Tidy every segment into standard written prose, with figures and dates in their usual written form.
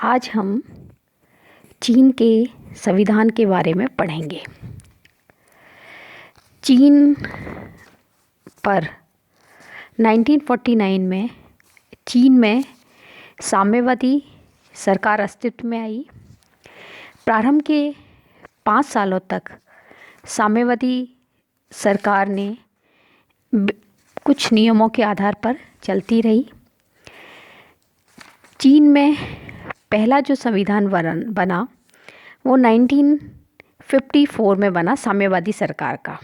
आज हम चीन के संविधान के बारे में पढ़ेंगे। चीन पर 1949 में चीन में साम्यवादी सरकार अस्तित्व में आई। प्रारंभ के 5 सालों तक साम्यवादी सरकार ने कुछ नियमों के आधार पर चलती रही। चीन में पहला जो संविधान बना वो 1954 में बना साम्यवादी सरकार का।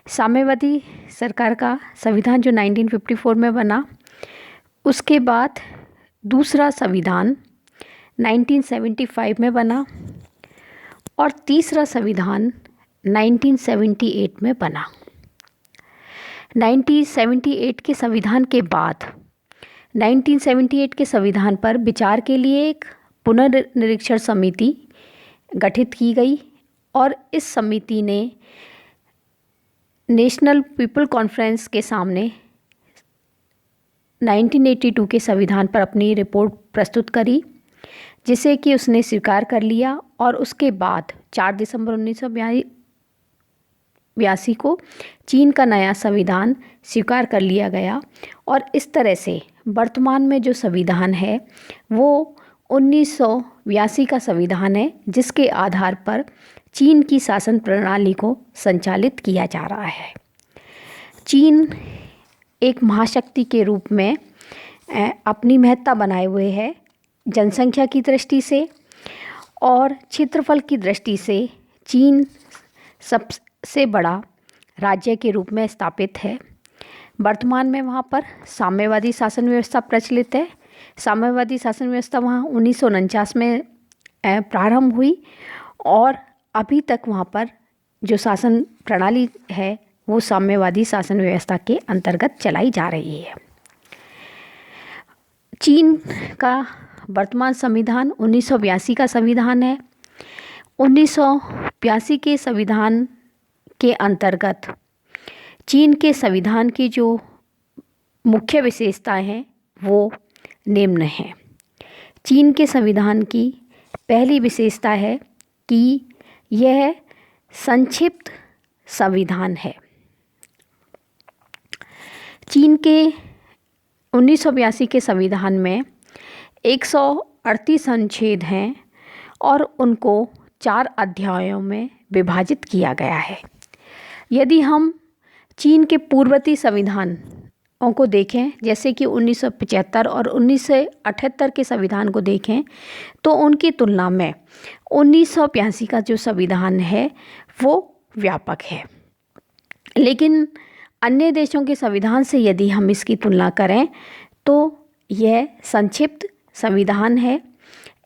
साम्यवादी सरकार का संविधान जो 1954 में बना, उसके बाद दूसरा संविधान 1975 में बना और तीसरा संविधान 1978 में बना। 1978 के संविधान के बाद 1978 के संविधान पर विचार के लिए एक पुनर्निरीक्षण समिति गठित की गई और इस समिति ने नेशनल पीपल कॉन्फ्रेंस के सामने 1982 के संविधान पर अपनी रिपोर्ट प्रस्तुत करी, जिसे कि उसने स्वीकार कर लिया और उसके बाद 4 दिसंबर 1982 को चीन का नया संविधान स्वीकार कर लिया गया। और इस तरह से वर्तमान में जो संविधान है वो 1982 का संविधान है, जिसके आधार पर चीन की शासन प्रणाली को संचालित किया जा रहा है। चीन एक महाशक्ति के रूप में अपनी महत्ता बनाए हुए है। जनसंख्या की दृष्टि से और क्षेत्रफल की दृष्टि से चीन सबसे बड़ा राज्य के रूप में स्थापित है। वर्तमान में वहाँ पर साम्यवादी शासन व्यवस्था प्रचलित है। साम्यवादी शासन व्यवस्था वहाँ 1949 में प्रारंभ हुई और अभी तक वहाँ पर जो शासन प्रणाली है वो साम्यवादी शासन व्यवस्था के अंतर्गत चलाई जा रही है। चीन का वर्तमान संविधान 1982 का संविधान है। 1982 के संविधान के अंतर्गत चीन के संविधान की जो मुख्य विशेषताएं हैं वो निम्न हैं। चीन के संविधान की पहली विशेषता है कि यह संक्षिप्त संविधान है। चीन के 1982 के संविधान में 138 अनुच्छेद हैं और उनको 4 अध्यायों में विभाजित किया गया है। यदि हम चीन के पूर्ववर्ती संविधानों को देखें, जैसे कि 1975 और 1978 के संविधान को देखें, तो उनकी तुलना में 1982 का जो संविधान है वो व्यापक है। लेकिन अन्य देशों के संविधान से यदि हम इसकी तुलना करें तो यह संक्षिप्त संविधान है।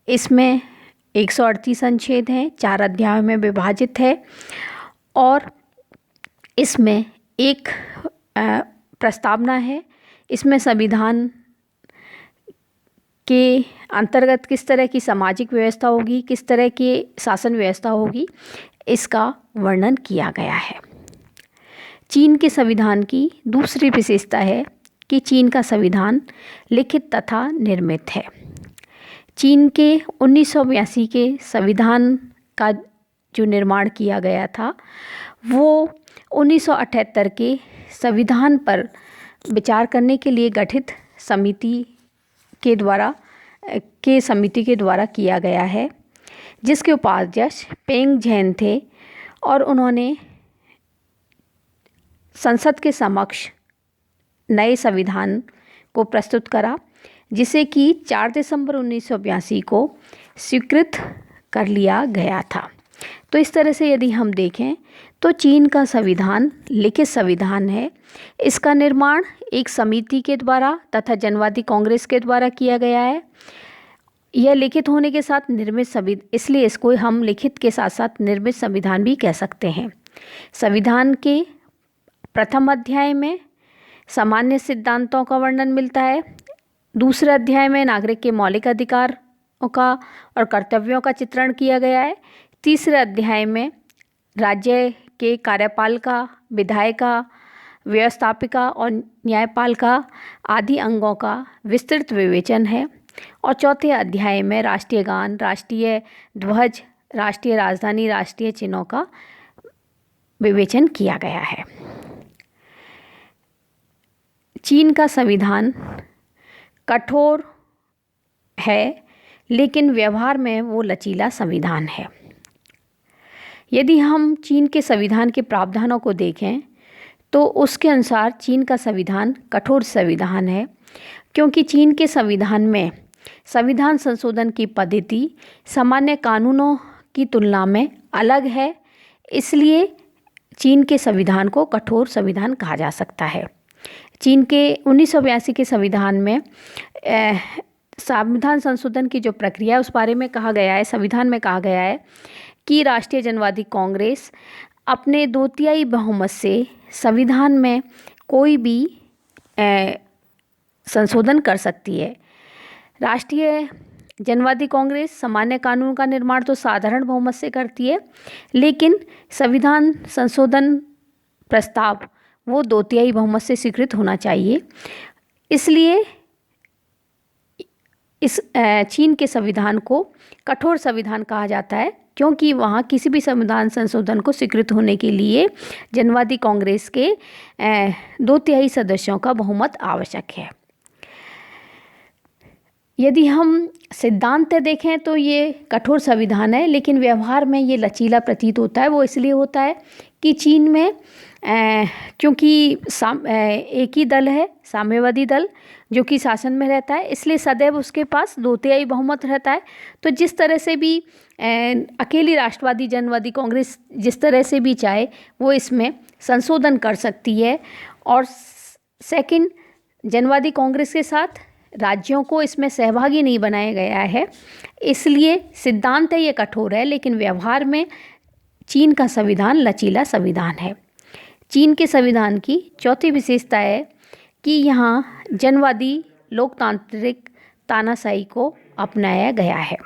इसमें 138 अनुच्छेद हैं, 4 अध्यायों में विभाजित है और इसमें एक प्रस्तावना है। इसमें संविधान के अंतर्गत किस तरह की सामाजिक व्यवस्था होगी, किस तरह की शासन व्यवस्था होगी, इसका वर्णन किया गया है। चीन के संविधान की दूसरी विशेषता है कि चीन का संविधान लिखित तथा निर्मित है। चीन के 1982 के संविधान का जो निर्माण किया गया था वो 1978 के संविधान पर विचार करने के लिए गठित समिति के द्वारा किया गया है, जिसके उपाध्यक्ष पेंग झेन थे और उन्होंने संसद के समक्ष नए संविधान को प्रस्तुत करा, जिसे कि 4 दिसंबर 1982 को स्वीकृत कर लिया गया था। तो इस तरह से यदि हम देखें तो चीन का संविधान लिखित संविधान है। इसका निर्माण एक समिति के द्वारा तथा जनवादी कांग्रेस के द्वारा किया गया है। यह लिखित होने के साथ निर्मित संविधान, इसलिए इसको हम लिखित के साथ साथ निर्मित संविधान भी कह सकते हैं। संविधान के प्रथम अध्याय में सामान्य सिद्धांतों का वर्णन मिलता है। दूसरे अध्याय में नागरिक के मौलिक अधिकारों का और कर्तव्यों का चित्रण किया गया है। तीसरे अध्याय में राज्य के कार्यपालिका, विधायिका, व्यवस्थापिका और न्यायपालिका आदि अंगों का विस्तृत विवेचन है। और चौथे अध्याय में राष्ट्रीय गान, राष्ट्रीय ध्वज, राष्ट्रीय राजधानी, राष्ट्रीय चिन्हों का विवेचन किया गया है। चीन का संविधान कठोर है, लेकिन व्यवहार में वो लचीला संविधान है। यदि हम चीन के संविधान के प्रावधानों को देखें तो उसके अनुसार चीन का संविधान कठोर संविधान है, क्योंकि चीन के संविधान में संविधान संशोधन की पद्धति सामान्य कानूनों की तुलना में अलग है, इसलिए चीन के संविधान को कठोर संविधान कहा जा सकता है। चीन के 1982 के संविधान में संविधान संशोधन की जो प्रक्रिया है उस बारे में कहा गया है, संविधान में कहा गया है कि राष्ट्रीय जनवादी कांग्रेस अपने 2/3 बहुमत से संविधान में कोई भी संशोधन कर सकती है। राष्ट्रीय जनवादी कांग्रेस सामान्य कानून का निर्माण तो साधारण बहुमत से करती है, लेकिन संविधान संशोधन प्रस्ताव वो 2/3 बहुमत से स्वीकृत होना चाहिए। इसलिए इस चीन के संविधान को कठोर संविधान कहा जाता है, क्योंकि वहाँ किसी भी संविधान संशोधन को स्वीकृत होने के लिए जनवादी कांग्रेस के 2/3 सदस्यों का बहुमत आवश्यक है। यदि हम सिद्धांत देखें तो ये कठोर संविधान है, लेकिन व्यवहार में ये लचीला प्रतीत होता है। वो इसलिए होता है कि चीन में क्योंकि एक ही दल है, साम्यवादी दल, जो कि शासन में रहता है, इसलिए सदैव उसके पास 2/3 बहुमत रहता है। तो जिस तरह से भी अकेली राष्ट्रवादी जनवादी कांग्रेस जिस तरह से भी चाहे वो इसमें संशोधन कर सकती है। और सेकंड, जनवादी कांग्रेस के साथ राज्यों को इसमें सहभागी नहीं बनाया गया है, इसलिए सिद्धांत है ये कठोर है, लेकिन व्यवहार में चीन का संविधान लचीला संविधान है। चीन के संविधान की चौथी विशेषता है कि यहाँ जनवादी लोकतांत्रिक तानाशाही को अपनाया गया है।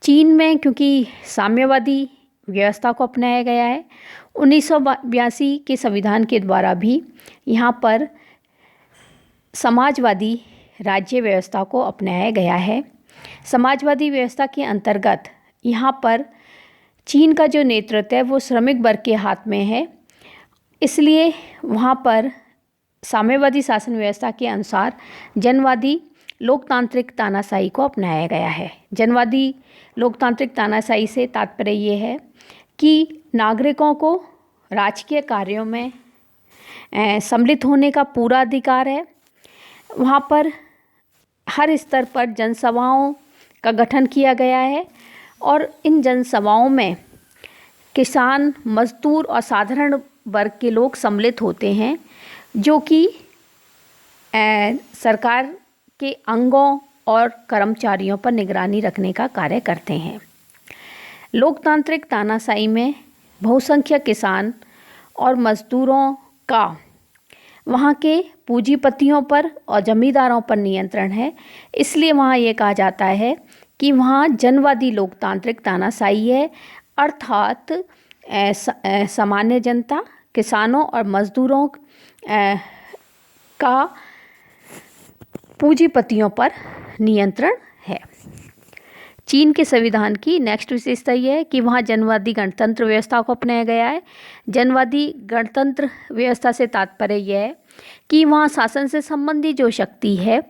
चीन में क्योंकि साम्यवादी व्यवस्था को अपनाया गया है, 1982 के संविधान के द्वारा भी यहाँ पर समाजवादी राज्य व्यवस्था को अपनाया गया है। समाजवादी व्यवस्था के अंतर्गत यहाँ पर चीन का जो नेतृत्व है वो श्रमिक वर्ग के हाथ में है, इसलिए वहाँ पर साम्यवादी शासन व्यवस्था के अनुसार जनवादी लोकतांत्रिक तानाशाही को अपनाया गया है। जनवादी लोकतांत्रिक तानाशाही से तात्पर्य ये है कि नागरिकों को राजकीय कार्यों में सम्मिलित होने का पूरा अधिकार है। वहाँ पर हर स्तर पर जनसभाओं का गठन किया गया है और इन जनसभाओं में किसान, मजदूर और साधारण वर्ग के लोग सम्मिलित होते हैं, जो कि सरकार के अंगों और कर्मचारियों पर निगरानी रखने का कार्य करते हैं। लोकतांत्रिक तानाशाही में बहुसंख्यक किसान और मजदूरों का वहाँ के पूंजीपतियों पर और जमींदारों पर नियंत्रण है, इसलिए वहाँ ये कहा जाता है कि वहाँ जनवादी लोकतांत्रिक तानाशाही है, अर्थात सामान्य जनता, किसानों और मजदूरों का पूंजीपतियों पर नियंत्रण है। चीन के संविधान की नेक्स्ट विशेषता यह है कि वहाँ जनवादी गणतंत्र व्यवस्था को अपनाया गया है। जनवादी गणतंत्र व्यवस्था से तात्पर्य यह है कि वहाँ शासन से संबंधित जो शक्ति है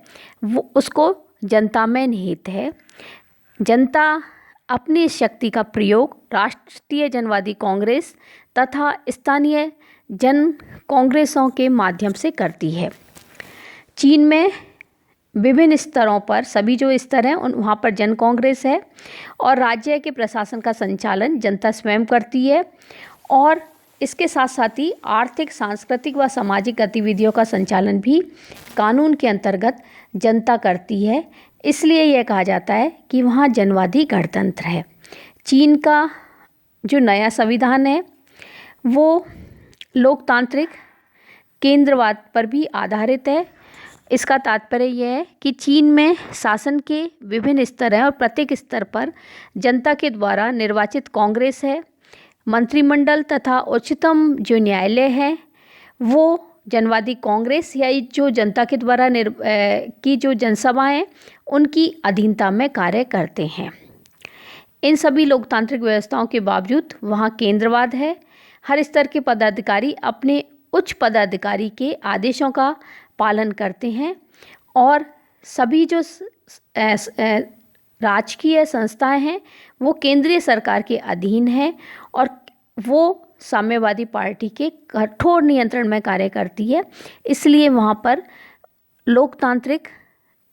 वो उसको जनता में निहित है। जनता अपनी इस शक्ति का प्रयोग राष्ट्रीय जनवादी कांग्रेस तथा स्थानीय जन कांग्रेसों के माध्यम से करती है। चीन में विभिन्न स्तरों पर, सभी जो स्तर हैं वहाँ पर जन कांग्रेस है और राज्य के प्रशासन का संचालन जनता स्वयं करती है और इसके साथ साथ ही आर्थिक, सांस्कृतिक व सामाजिक गतिविधियों का संचालन भी कानून के अंतर्गत जनता करती है। इसलिए यह कहा जाता है कि वहाँ जनवादी गणतंत्र है। चीन का जो नया संविधान है वो लोकतांत्रिक केंद्रवाद पर भी आधारित है। इसका तात्पर्य यह है कि चीन में शासन के विभिन्न स्तर हैं और प्रत्येक स्तर पर जनता के द्वारा निर्वाचित कांग्रेस है, मंत्रिमंडल तथा उच्चतम जो न्यायालय है वो जनवादी कांग्रेस या ये जो जनता के द्वारा की जो जनसभाएं हैं उनकी अधीनता में कार्य करते हैं। इन सभी लोकतांत्रिक व्यवस्थाओं के बावजूद वहाँ केंद्रवाद है। हर स्तर के पदाधिकारी अपने उच्च पदाधिकारी के आदेशों का पालन करते हैं और सभी जो राजकीय संस्थाएं हैं वो केंद्रीय सरकार के अधीन हैं और वो साम्यवादी पार्टी के कठोर नियंत्रण में कार्य करती है। इसलिए वहाँ पर लोकतांत्रिक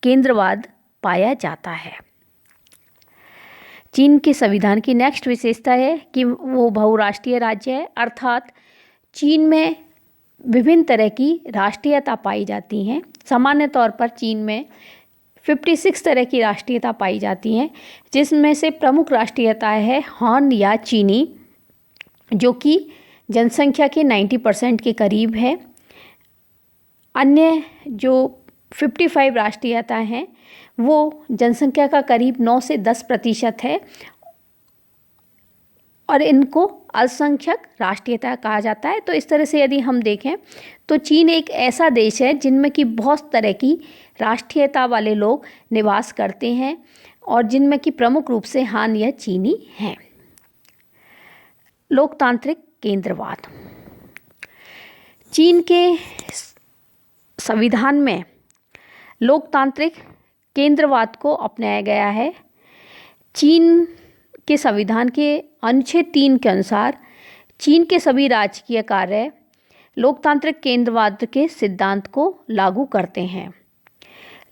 केंद्रवाद पाया जाता है। चीन के संविधान की नेक्स्ट विशेषता है कि वो बहुराष्ट्रीय राज्य है, अर्थात चीन में विभिन्न तरह की राष्ट्रीयता पाई जाती हैं। सामान्य तौर पर चीन में 56 तरह की राष्ट्रीयता पाई जाती हैं, जिसमें से प्रमुख राष्ट्रीयता है हान या चीनी, जो कि जनसंख्या के 90% के करीब है। अन्य जो 55 राष्ट्रीयता हैं वो जनसंख्या का करीब 9 से 10% है और इनको अल्पसंख्यक राष्ट्रीयता कहा जाता है। तो इस तरह से यदि हम देखें तो चीन एक ऐसा देश है जिनमें कि बहुत तरह की राष्ट्रीयता वाले लोग निवास करते हैं और जिनमें कि प्रमुख रूप से हान या चीनी हैं। लोकतांत्रिक केंद्रवाद। चीन के संविधान में लोकतांत्रिक केंद्रवाद को अपनाया गया है। चीन के संविधान के अनुच्छेद 3 के अनुसार चीन के सभी राजकीय कार्य लोकतांत्रिक केंद्रवाद के सिद्धांत को लागू करते हैं।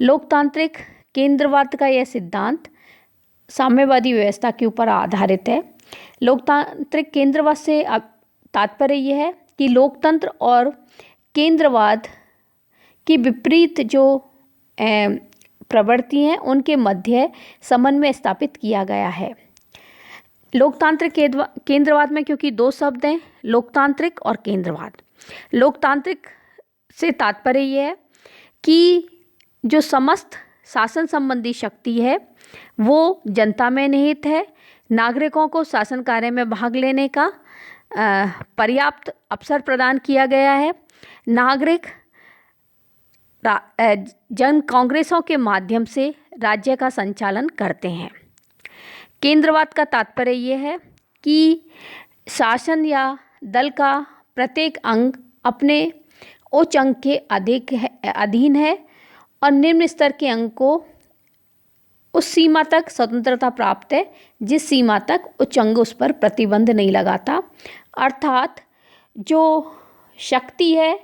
लोकतांत्रिक केंद्रवाद का यह सिद्धांत साम्यवादी व्यवस्था के ऊपर आधारित है। लोकतांत्रिक केंद्रवाद से तात्पर्य यह है कि लोकतंत्र और केंद्रवाद की विपरीत जो प्रवृत्ति हैं उनके मध्य समन्वय स्थापित किया गया है। लोकतांत्रिक केंद्रवाद में क्योंकि 2 शब्द हैं, लोकतांत्रिक और केंद्रवाद। लोकतांत्रिक से तात्पर्य यह है कि जो समस्त शासन संबंधी शक्ति है वो जनता में निहित है। नागरिकों को शासन कार्य में भाग लेने का पर्याप्त अवसर प्रदान किया गया है। नागरिक जन कांग्रेसों के माध्यम से राज्य का संचालन करते हैं। केंद्रवाद का तात्पर्य यह है कि शासन या दल का प्रत्येक अंग अपने उच्च अंग के अधीन है और निम्न स्तर के अंग को उस सीमा तक स्वतंत्रता प्राप्त है जिस सीमा तक उच्च अंग उस पर प्रतिबंध नहीं लगाता। अर्थात जो शक्ति है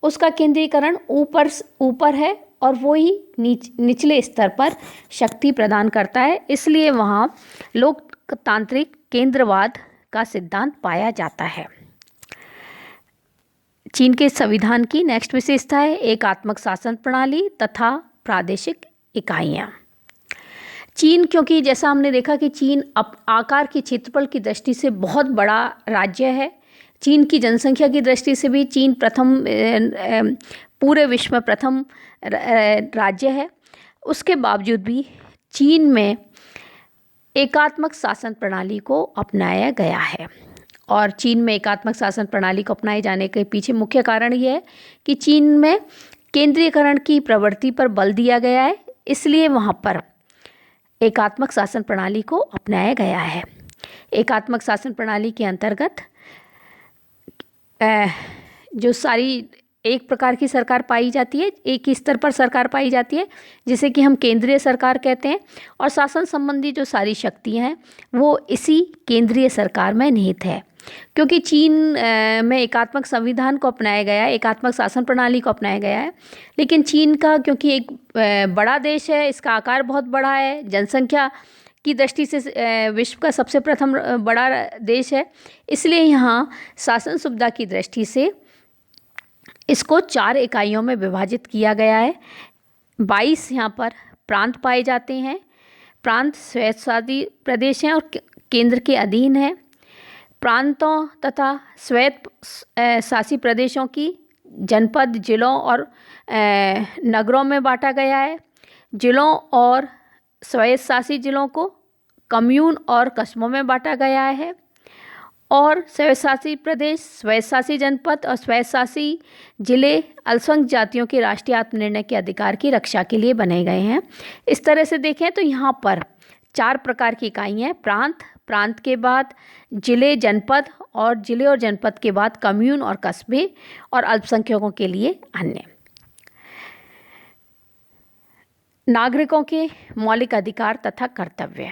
उसका केंद्रीकरण ऊपर है और वो ही निचले स्तर पर शक्ति प्रदान करता है। इसलिए वहाँ लोकतांत्रिक केंद्रवाद का सिद्धांत पाया जाता है। चीन के संविधान की नेक्स्ट विशेषता है एकात्मक शासन प्रणाली तथा प्रादेशिक इकाइयाँ। चीन, क्योंकि जैसा हमने देखा कि चीन आकार की क्षेत्रफल की दृष्टि से बहुत बड़ा राज्य है। चीन की जनसंख्या की दृष्टि से भी चीन पूरे विश्व में प्रथम राज्य है। उसके बावजूद भी चीन में एकात्मक शासन प्रणाली को अपनाया गया है और चीन में एकात्मक शासन प्रणाली को अपनाए जाने के पीछे मुख्य कारण ये है कि चीन में केंद्रीयकरण की प्रवृत्ति पर बल दिया गया है। इसलिए वहाँ पर एकात्मक शासन प्रणाली को अपनाया गया है। एकात्मक शासन प्रणाली के अंतर्गत जो सारी एक प्रकार की सरकार पाई जाती है, एक ही स्तर पर सरकार पाई जाती है जिसे कि हम केंद्रीय सरकार कहते हैं और शासन संबंधी जो सारी शक्तियाँ हैं वो इसी केंद्रीय सरकार में निहित है। क्योंकि चीन में एकात्मक संविधान को अपनाया गया है, एकात्मक शासन प्रणाली को अपनाया गया है, लेकिन चीन का क्योंकि एक बड़ा देश है, इसका आकार बहुत बड़ा है, जनसंख्या की दृष्टि से विश्व का सबसे प्रथम बड़ा देश है, इसलिए यहाँ शासन सुविधा की दृष्टि से इसको 4 इकाइयों में विभाजित किया गया है। 22 यहाँ पर प्रांत पाए जाते हैं। प्रांत स्वायत्तशासी प्रदेश हैं और केंद्र के अधीन है। प्रांतों तथा स्वायत्त शासी प्रदेशों की जनपद, जिलों और नगरों में बांटा गया है। जिलों और स्वायत्त शासी जिलों को कम्यून और कस्बों में बांटा गया है और स्वायत्तशासी प्रदेश, स्वायत्तशासी जनपद और स्वायत्तशासी जिले अल्पसंख्यक जातियों के राष्ट्रीय आत्मनिर्णय के अधिकार की रक्षा के लिए बनाए गए हैं। इस तरह से देखें तो यहाँ पर 4 प्रकार की इकाइयाँ हैं। प्रांत, प्रांत के बाद जिले, जनपद और जिले और जनपद के बाद कम्यून और कस्बे, और अल्पसंख्यकों के लिए अन्य। नागरिकों के मौलिक अधिकार तथा कर्तव्य।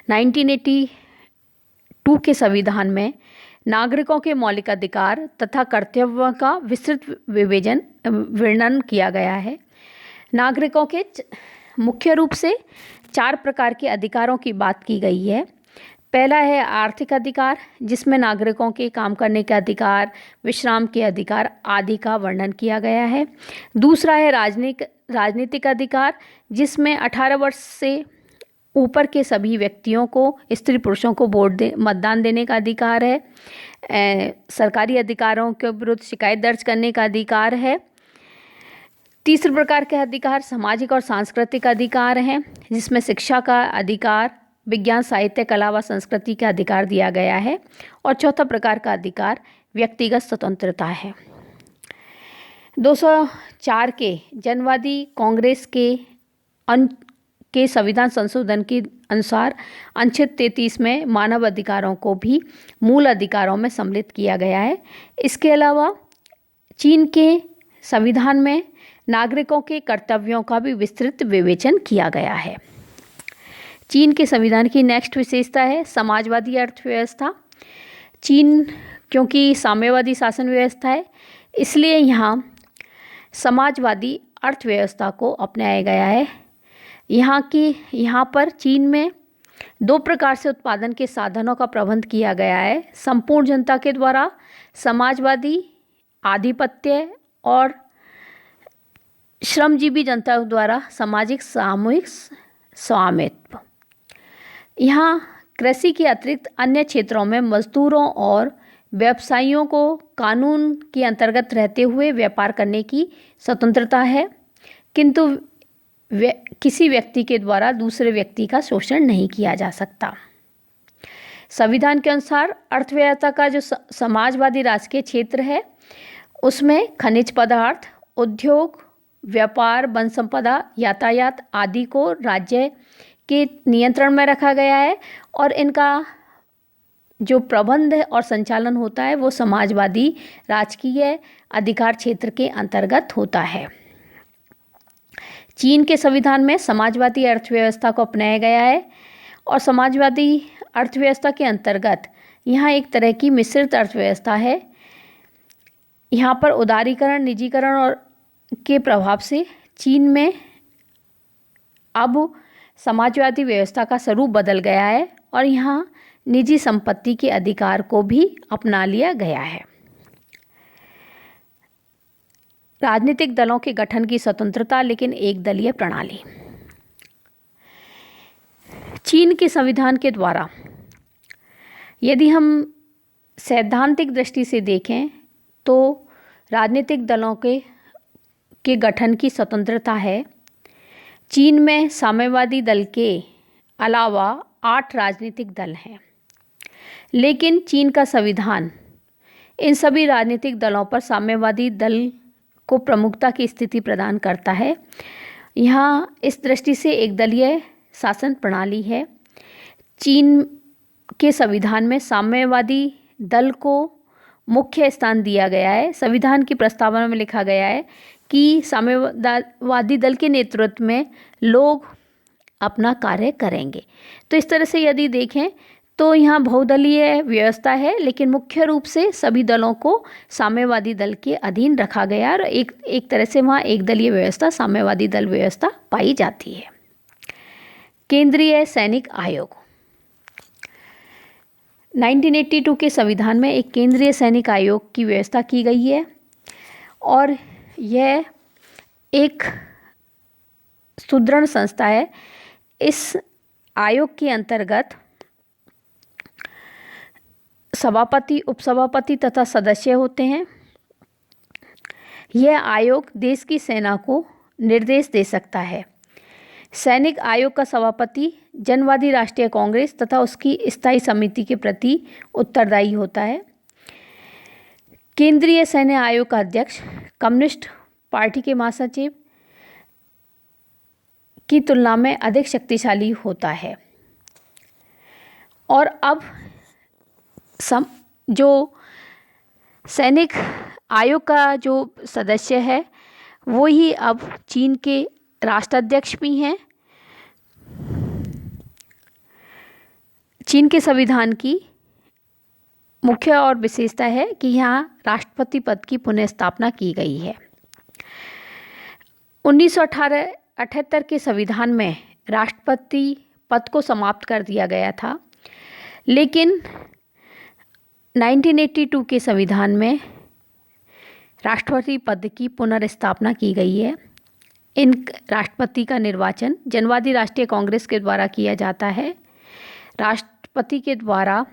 1982 के संविधान में नागरिकों के मौलिक अधिकार तथा कर्तव्यों का विस्तृत वर्णन किया गया है। नागरिकों के मुख्य रूप से 4 प्रकार के अधिकारों की बात की गई है। पहला है आर्थिक अधिकार, जिसमें नागरिकों के काम करने के अधिकार, विश्राम के अधिकार आदि का वर्णन किया गया है। दूसरा है राजनीतिक अधिकार, जिसमें 18 वर्ष से ऊपर के सभी व्यक्तियों को, स्त्री पुरुषों को मतदान देने का अधिकार है। सरकारी अधिकारों के विरुद्ध शिकायत दर्ज करने का अधिकार है। तीसरे प्रकार के अधिकार सामाजिक और सांस्कृतिक अधिकार हैं, जिसमें शिक्षा का अधिकार, विज्ञान, साहित्य, कला व संस्कृति का अधिकार दिया गया है। और चौथा प्रकार का अधिकार व्यक्तिगत स्वतंत्रता है। 204 के जनवादी कांग्रेस के संविधान संशोधन के अनुसार अनुच्छेद 33 में मानव अधिकारों को भी मूल अधिकारों में सम्मिलित किया गया है। इसके अलावा चीन के संविधान में नागरिकों के कर्तव्यों का भी विस्तृत विवेचन किया गया है। चीन के संविधान की नेक्स्ट विशेषता है समाजवादी अर्थव्यवस्था। चीन क्योंकि साम्यवादी शासन व्यवस्था है, इसलिए यहाँ समाजवादी अर्थव्यवस्था को अपनाया गया है। यहाँ पर चीन में 2 प्रकार से उत्पादन के साधनों का प्रबंध किया गया है। संपूर्ण जनता के द्वारा समाजवादी आधिपत्य और श्रमजीवी जनता द्वारा सामाजिक सामूहिक स्वामित्व। यहाँ कृषि के अतिरिक्त अन्य क्षेत्रों में मजदूरों और व्यवसायियों को कानून के अंतर्गत रहते हुए व्यापार करने की स्वतंत्रता है, किंतु किसी व्यक्ति के द्वारा दूसरे व्यक्ति का शोषण नहीं किया जा सकता। संविधान के अनुसार अर्थव्यवस्था का जो समाजवादी राजकीय क्षेत्र है, उसमें खनिज पदार्थ, उद्योग, व्यापार, वन संपदा, यातायात आदि को राज्य के नियंत्रण में रखा गया है, और इनका जो प्रबंध और संचालन होता है वो समाजवादी राजकीय अधिकार क्षेत्र के अंतर्गत होता है। चीन के संविधान में समाजवादी अर्थव्यवस्था को अपनाया गया है, और समाजवादी अर्थव्यवस्था के अंतर्गत यहाँ एक तरह की मिश्रित अर्थव्यवस्था है। यहाँ पर उदारीकरण, निजीकरण और के प्रभाव से चीन में अब समाजवादी व्यवस्था का स्वरूप बदल गया है, और यहाँ निजी संपत्ति के अधिकार को भी अपना लिया गया है। राजनीतिक दलों के गठन की स्वतंत्रता, लेकिन एक दलीय प्रणाली। चीन के संविधान के द्वारा यदि हम सैद्धांतिक दृष्टि से देखें तो राजनीतिक दलों के गठन की स्वतंत्रता है। चीन में साम्यवादी दल के अलावा 8 राजनीतिक दल हैं, लेकिन चीन का संविधान इन सभी राजनीतिक दलों पर साम्यवादी दल को प्रमुखता की स्थिति प्रदान करता है। यहाँ इस दृष्टि से एक दलीय शासन प्रणाली है। चीन के संविधान में साम्यवादी दल को मुख्य स्थान दिया गया है। संविधान की प्रस्तावना में लिखा गया है कि साम्यवादी दल के नेतृत्व में लोग अपना कार्य करेंगे। तो इस तरह से यदि देखें तो यहाँ बहुदलीय व्यवस्था है, लेकिन मुख्य रूप से सभी दलों को साम्यवादी दल के अधीन रखा गया, और एक तरह से वहाँ एक दलीय व्यवस्था, साम्यवादी दल व्यवस्था पाई जाती है। केंद्रीय सैनिक आयोग। 1982 के संविधान में एक केंद्रीय सैनिक आयोग की व्यवस्था की गई है, और यह एक सुदृढ़ संस्था है। इस आयोग के अंतर्गत सभापति, उपसभापति तथा सदस्य होते हैं। यह आयोग देश की सेना को निर्देश दे सकता है। सैनिक आयोग का सभापति जनवादी राष्ट्रीय कांग्रेस तथा उसकी स्थायी समिति के प्रति उत्तरदायी होता है। केंद्रीय सैन्य आयोग का अध्यक्ष कम्युनिस्ट पार्टी के महासचिव की तुलना में अधिक शक्तिशाली होता है। और अब जो सैनिक आयोग का जो सदस्य है वो ही अब चीन के राष्ट्राध्यक्ष भी हैं। चीन के संविधान की मुख्य और विशेषता है कि यहाँ राष्ट्रपति पद की पुनः स्थापना की गई है। 1978 के संविधान में राष्ट्रपति पद को समाप्त कर दिया गया था, लेकिन 1982 के संविधान में राष्ट्रपति पद की पुनर्स्थापना की गई है। इन राष्ट्रपति का निर्वाचन जनवादी राष्ट्रीय कांग्रेस के द्वारा किया जाता है। राष्ट्रपति के द्वारा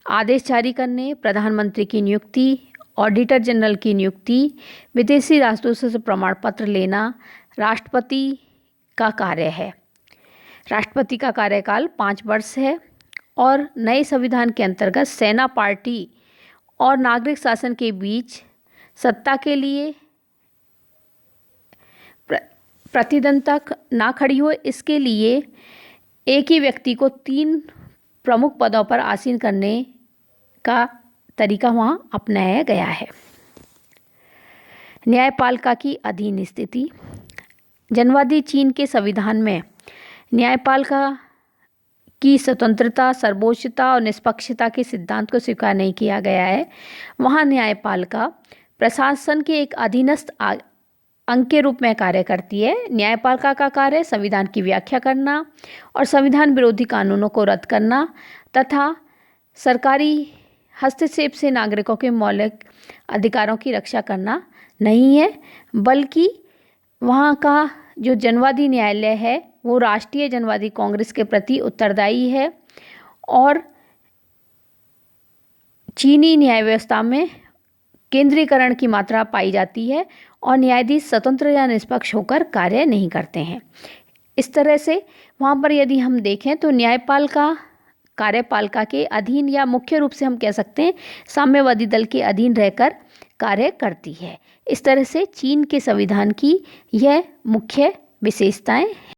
आदेश जारी करने, प्रधानमंत्री की नियुक्ति, ऑडिटर जनरल की नियुक्ति, विदेशी राजदूतों से प्रमाण पत्र लेना राष्ट्रपति का कार्य है। राष्ट्रपति का कार्यकाल 5 वर्ष है और नए संविधान के अंतर्गत सेना पार्टी और नागरिक शासन के बीच सत्ता के लिए प्रतिद्वंद्विता ना खड़ी हो, इसके लिए एक ही व्यक्ति को 3 प्रमुख पदों पर आसीन करने का तरीका वहाँ अपनाया गया है। न्यायपालिका की अधीन स्थिति। जनवादी चीन के संविधान में न्यायपालिका की स्वतंत्रता, सर्वोच्चता और निष्पक्षता के सिद्धांत को स्वीकार नहीं किया गया है। वहाँ न्यायपालिका प्रशासन के एक अधीनस्थ अंग के रूप में कार्य करती है। न्यायपालिका का कार्य संविधान की व्याख्या करना और संविधान विरोधी कानूनों को रद्द करना तथा सरकारी हस्तक्षेप से नागरिकों के मौलिक अधिकारों की रक्षा करना नहीं है, बल्कि वहाँ का जो जनवादी न्यायालय है वो राष्ट्रीय जनवादी कांग्रेस के प्रति उत्तरदायी है और चीनी न्याय व्यवस्था में केंद्रीकरण की मात्रा पाई जाती है और न्यायाधीश स्वतंत्र या निष्पक्ष होकर कार्य नहीं करते हैं। इस तरह से वहाँ पर यदि हम देखें तो न्यायपालिका कार्यपालिका के अधीन या मुख्य रूप से हम कह सकते हैं साम्यवादी दल के अधीन रहकर कार्य करती है। इस तरह से चीन के संविधान की यह मुख्य विशेषताएं हैं।